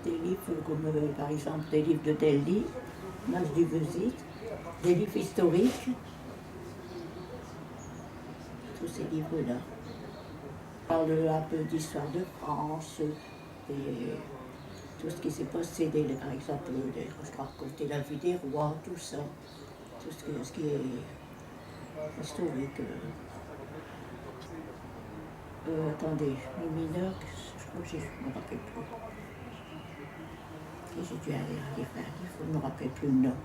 des livres comme par exemple des livres de Delhi, Nage du Vesit, des livres historiques, tous ces livres-là. On parle un peu d'histoire de France, tout ce qui s'est passé, par exemple, raconter la vie des rois, tout ça, tout ce qui est historique. Attendez, les mineurs, je crois que je ne me rappelle plus. J'ai dû aller lire un livre, je ne me rappelle plus le nom.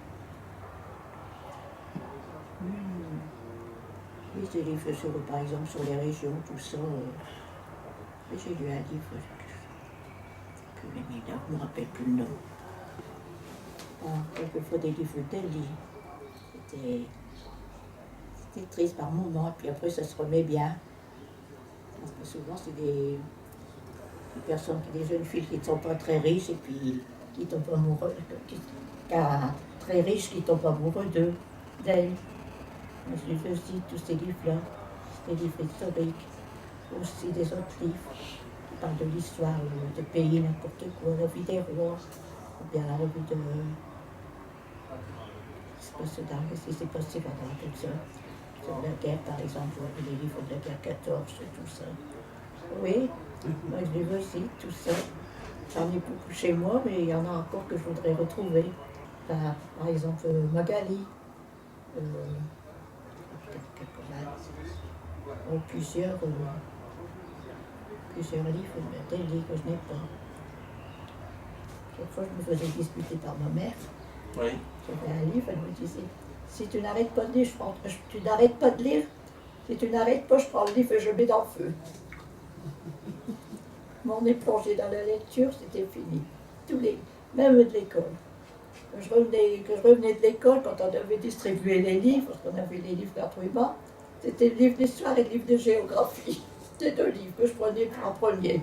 Oui, des livres sur, par exemple, sur les régions, tout ça. J'ai lu un livre que les mineurs, je ne me rappelle plus le nom. Quelquefois des livres d'Eli. C'était triste par moments, puis après ça se remet bien. Parce que souvent, c'est des personnes, des jeunes filles qui ne sont pas très riches et puis qui tombent amoureux, très riches qui tombent amoureux d'elles. Je lis aussi tous ces livres-là, des livres historiques, aussi des autres livres qui parlent de l'histoire de pays, n'importe quoi, la vie des rois, ou bien la revue de. Qu'est-ce qui s'est passé pendant tout ça. Sur la guerre, par exemple, les livres de la guerre 14, tout ça. Oui, moi je lis aussi, tout ça. J'en ai beaucoup chez moi, mais il y en a encore que je voudrais retrouver. Par exemple, Magali. Plusieurs livres, des livres que je n'ai pas. Chaque fois, je me faisais disputer par ma mère. Oui. J'avais un livre, elle me disait, si tu n'arrêtes pas de lire, tu n'arrêtes pas de lire, si tu n'arrêtes pas, je prends le livre et je le mets dans le feu. Mais on est plongé dans la lecture, c'était fini. Même de l'école. Quand je revenais de l'école, quand on devait distribuer les livres, parce qu'on avait les livres d'Artruiman, c'était le livre d'histoire et le livre de géographie. C'était 2 livres que je prenais en premier.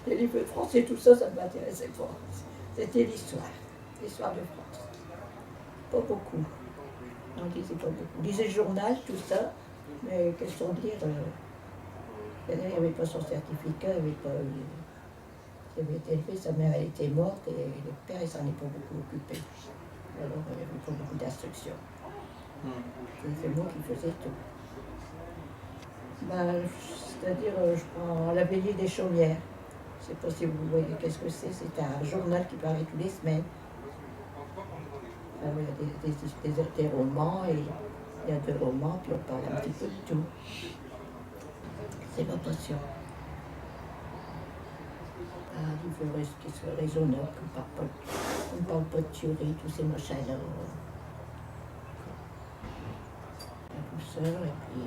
Les livres de français, tout ça, ça ne m'intéressait pas. C'était l'histoire de France. Pas beaucoup. On lisait pas beaucoup. On lisait le journal, tout ça, mais question de lire, il n'y avait pas son certificat, il avait été élevé, sa mère elle était morte et le père il s'en est pas beaucoup occupé. Alors il n'y avait pas beaucoup d'instructions. C'est moi qui faisais tout. C'est-à-dire, je prends la veillée des chaumières. Je ne sais pas si vous voyez qu'est-ce que c'est. C'est un journal qui paraît tous les semaines. Alors, il y a des romans, et il y a 2 romans, puis on parle un petit peu de tout. C'est ma passion. Un livre qui soit raisonnable, qu'on ne parle pas de tuerie, tous ces machins-là. La douceur, et puis